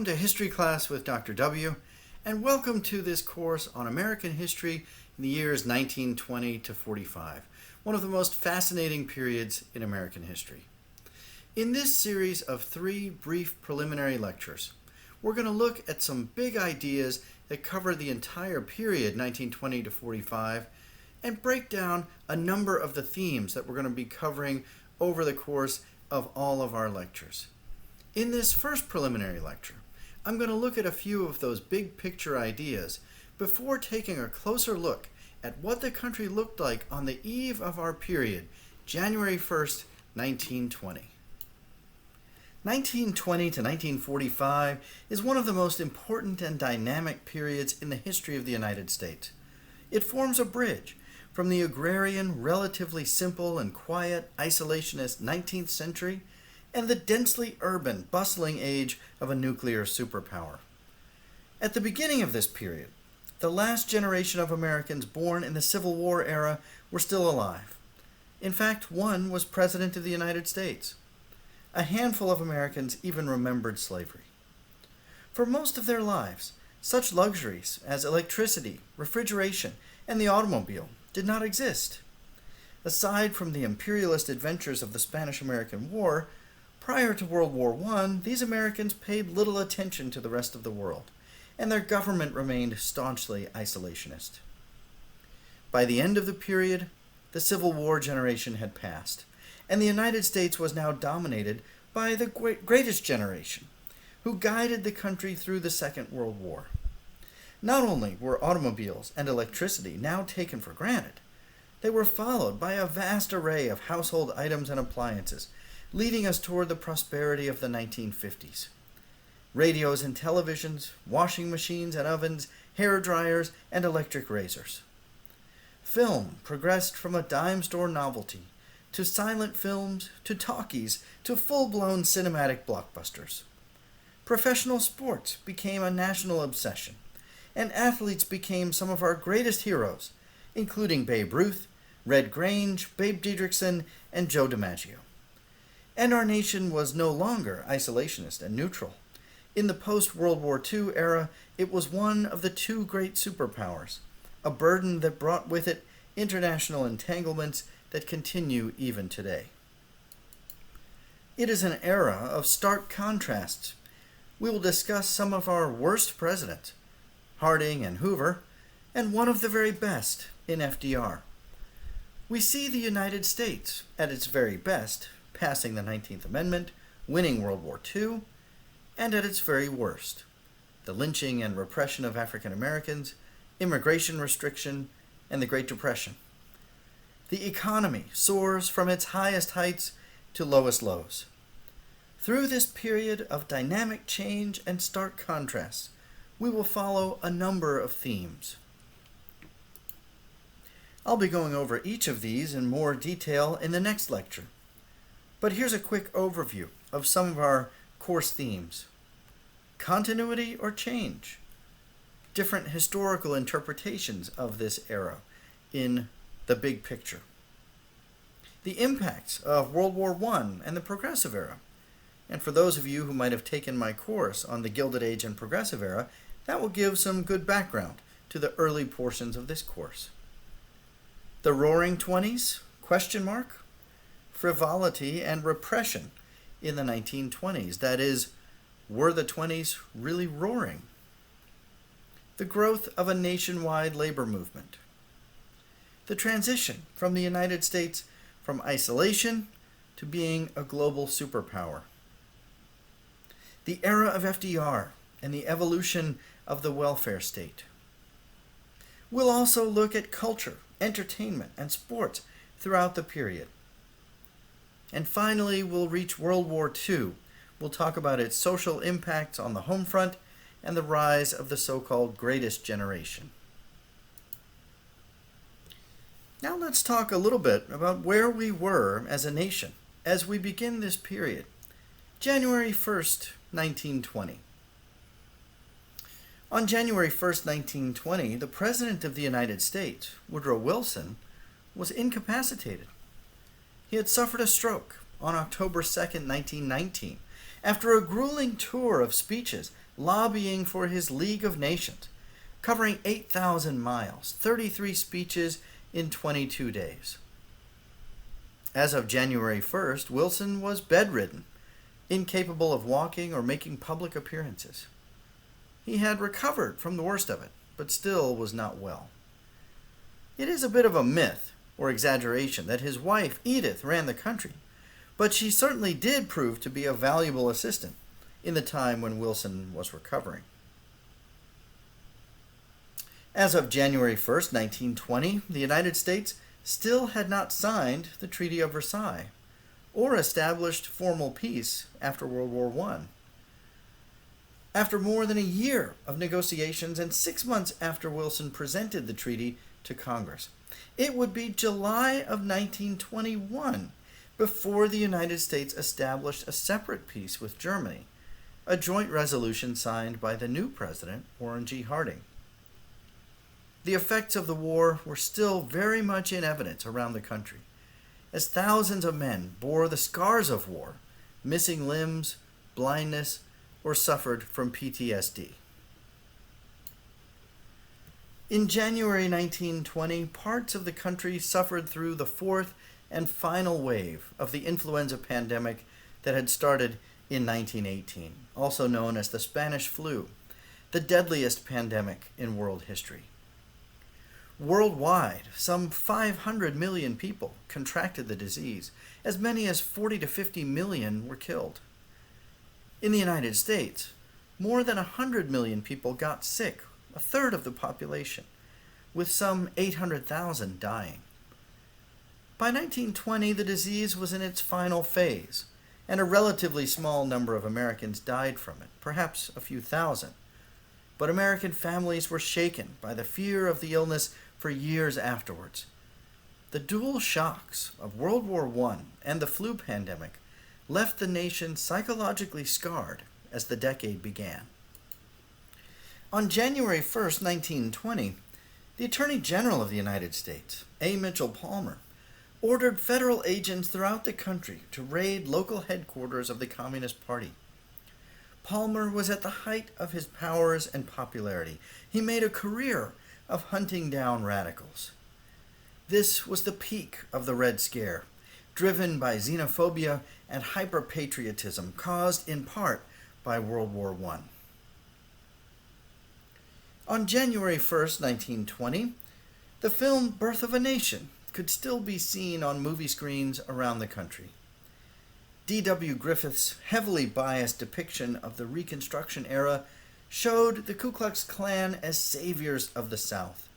Welcome to History Class with Dr. W, and welcome to this course on American history in the years 1920 to 45, one of the most fascinating periods in American history. In this series of 3 brief preliminary lectures, we're going to look at some big ideas that cover the entire period 1920 to 45 and break down a number of the themes that we're going to be covering over the course of all of our lectures. In this first preliminary lecture, I'm going to look at a few of those big picture ideas before taking a closer look at what the country looked like on the eve of our period, January 1st, 1920. 1920 to 1945 is one of the most important and dynamic periods in the history of the United States. It forms a bridge from the agrarian, relatively simple and quiet, isolationist 19th century and the densely urban, bustling age of a nuclear superpower. At the beginning of this period, the last generation of Americans born in the Civil War era were still alive. In fact, one was President of the United States. A handful of Americans even remembered slavery. For most of their lives, such luxuries as electricity, refrigeration, and the automobile did not exist. Aside from the imperialist adventures of the Spanish-American War, prior to World War I, these Americans paid little attention to the rest of the world, and their government remained staunchly isolationist. By the end of the period, the Civil War generation had passed, and the United States was now dominated by the greatest generation, who guided the country through the Second World War. Not only were automobiles and electricity now taken for granted, they were followed by a vast array of household items and appliances, leading us toward the prosperity of the 1950s. Radios and televisions, washing machines and ovens, hair dryers, and electric razors. Film progressed from a dime store novelty to silent films, to talkies, to full-blown cinematic blockbusters. Professional sports became a national obsession, and athletes became some of our greatest heroes, including Babe Ruth, Red Grange, Babe Didrikson, and Joe DiMaggio. And our nation was no longer isolationist and neutral. In the post-World War II era, it was one of the 2 great superpowers, a burden that brought with it international entanglements that continue even today. It is an era of stark contrasts. We will discuss some of our worst presidents, Harding and Hoover, and one of the very best in FDR. We see the United States at its very best, passing the 19th Amendment, winning World War II, and at its very worst, the lynching and repression of African Americans, immigration restriction, and the Great Depression. The economy soars from its highest heights to lowest lows. Through this period of dynamic change and stark contrasts, we will follow a number of themes. I'll be going over each of these in more detail in the next lecture. But here's a quick overview of some of our course themes. Continuity or change? Different historical interpretations of this era in the big picture. The impacts of World War I and the Progressive Era. And for those of you who might have taken my course on the Gilded Age and Progressive Era, that will give some good background to the early portions of this course. The Roaring Twenties? Frivolity and repression in the 1920s. That is, were the 20s really roaring? The growth of a nationwide labor movement. The transition from the United States from isolation to being a global superpower. The era of FDR and the evolution of the welfare state. We'll also look at culture, entertainment, and sports throughout the period. And finally, we'll reach World War II. We'll talk about its social impacts on the home front and the rise of the so-called greatest generation. Now let's talk a little bit about where we were as a nation as we begin this period. January 1st, 1920. On January 1st, 1920, the President of the United States, Woodrow Wilson, was incapacitated. He had suffered a stroke on October 2nd, 1919, after a grueling tour of speeches lobbying for his League of Nations, covering 8,000 miles, 33 speeches in 22 days. As of January 1st, Wilson was bedridden, incapable of walking or making public appearances. He had recovered from the worst of it, but still was not well. It is a bit of a myth or exaggeration that his wife, Edith, ran the country, but she certainly did prove to be a valuable assistant in the time when Wilson was recovering. As of January 1st, 1920, the United States still had not signed the Treaty of Versailles or established formal peace after World War I. After more than a year of negotiations and 6 months after Wilson presented the treaty to Congress, it would be July of 1921 before the United States established a separate peace with Germany, a joint resolution signed by the new president, Warren G. Harding. The effects of the war were still very much in evidence around the country, as thousands of men bore the scars of war, missing limbs, blindness, or suffered from PTSD. In January 1920, parts of the country suffered through the fourth and final wave of the influenza pandemic that had started in 1918, also known as the Spanish flu, the deadliest pandemic in world history. Worldwide, some 500 million people contracted the disease. As many as 40 to 50 million were killed. In the United States, more than 100 million people got sick, a third of the population, with some 800,000 dying. By 1920, the disease was in its final phase, and a relatively small number of Americans died from it, perhaps a few thousand. But American families were shaken by the fear of the illness for years afterwards. The dual shocks of World War I and the flu pandemic left the nation psychologically scarred as the decade began. On January 1st, 1920, the Attorney General of the United States, A. Mitchell Palmer, ordered federal agents throughout the country to raid local headquarters of the Communist Party. Palmer was at the height of his powers and popularity. He made a career of hunting down radicals. This was the peak of the Red Scare, driven by xenophobia and hyper-patriotism caused in part by World War I. On January 1st, 1920, the film Birth of a Nation could still be seen on movie screens around the country. D.W. Griffith's heavily biased depiction of the Reconstruction era showed the Ku Klux Klan as saviors of the South,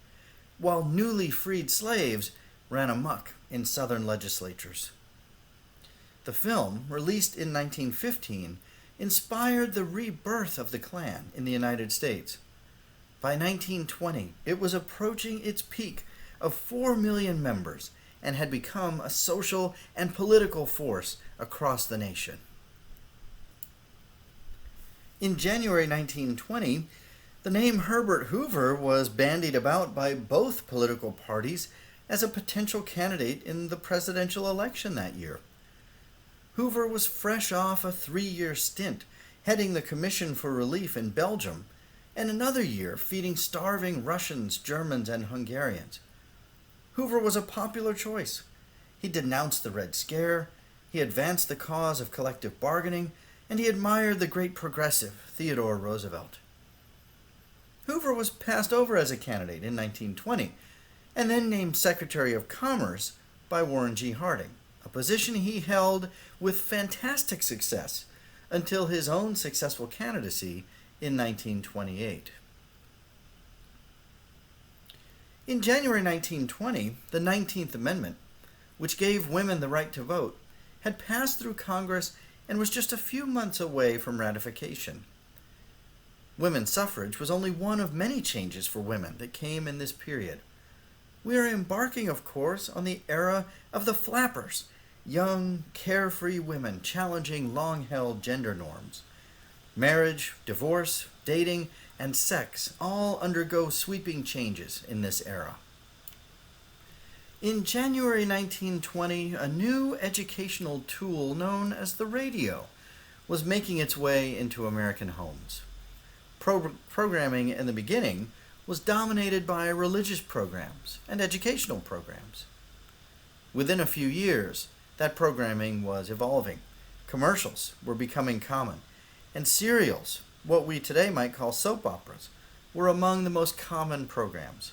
while newly freed slaves ran amok in Southern legislatures. The film, released in 1915, inspired the rebirth of the Klan in the United States. By 1920, it was approaching its peak of 4 million members and had become a social and political force across the nation. In January 1920, the name Herbert Hoover was bandied about by both political parties as a potential candidate in the presidential election that year. Hoover was fresh off a 3-year stint heading the Commission for Relief in Belgium and another year feeding starving Russians, Germans, and Hungarians. Hoover was a popular choice. He denounced the Red Scare, he advanced the cause of collective bargaining, and he admired the great progressive Theodore Roosevelt. Hoover was passed over as a candidate in 1920, and then named Secretary of Commerce by Warren G. Harding, a position he held with fantastic success until his own successful candidacy in 1928. In January 1920, the 19th Amendment, which gave women the right to vote, had passed through Congress and was just a few months away from ratification. Women's suffrage was only one of many changes for women that came in this period. We are embarking, of course, on the era of the flappers, young, carefree women challenging long-held gender norms. Marriage, divorce, dating, and sex all undergo sweeping changes in this era. In January 1920, a new educational tool known as the radio was making its way into American homes. programming in the beginning was dominated by religious programs and educational programs. Within a few years, that programming was evolving. Commercials were becoming common, and serials, what we today might call soap operas, were among the most common programs.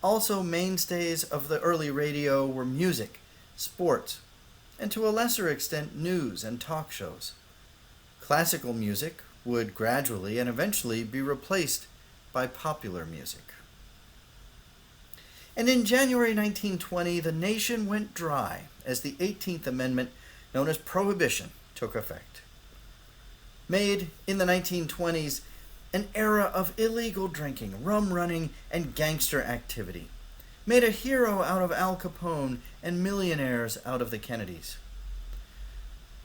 Also, mainstays of the early radio were music, sports, and to a lesser extent, news and talk shows. Classical music would gradually and eventually be replaced by popular music. And in January 1920, the nation went dry as the 18th Amendment, known as Prohibition, took effect. Made in the 1920s an era of illegal drinking, rum running, and gangster activity. Made a hero out of Al Capone and millionaires out of the Kennedys.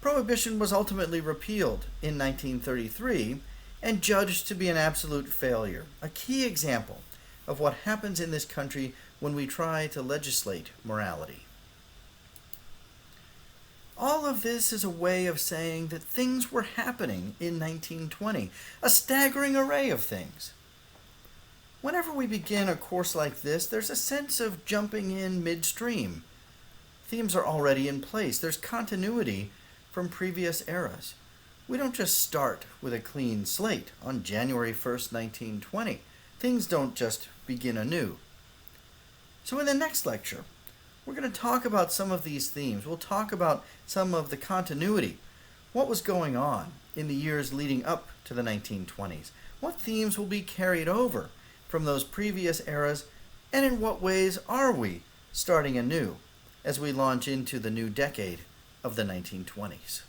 Prohibition was ultimately repealed in 1933 and judged to be an absolute failure, a key example of what happens in this country when we try to legislate morality. All of this is a way of saying that things were happening in 1920, a staggering array of things. Whenever we begin a course like this, there's a sense of jumping in midstream. Themes are already in place. There's continuity from previous eras. We don't just start with a clean slate on January 1st, 1920. Things don't just begin anew. So in the next lecture, we're going to talk about some of these themes. We'll talk about some of the continuity. What was going on in the years leading up to the 1920s? What themes will be carried over from those previous eras? And in what ways are we starting anew as we launch into the new decade of the 1920s?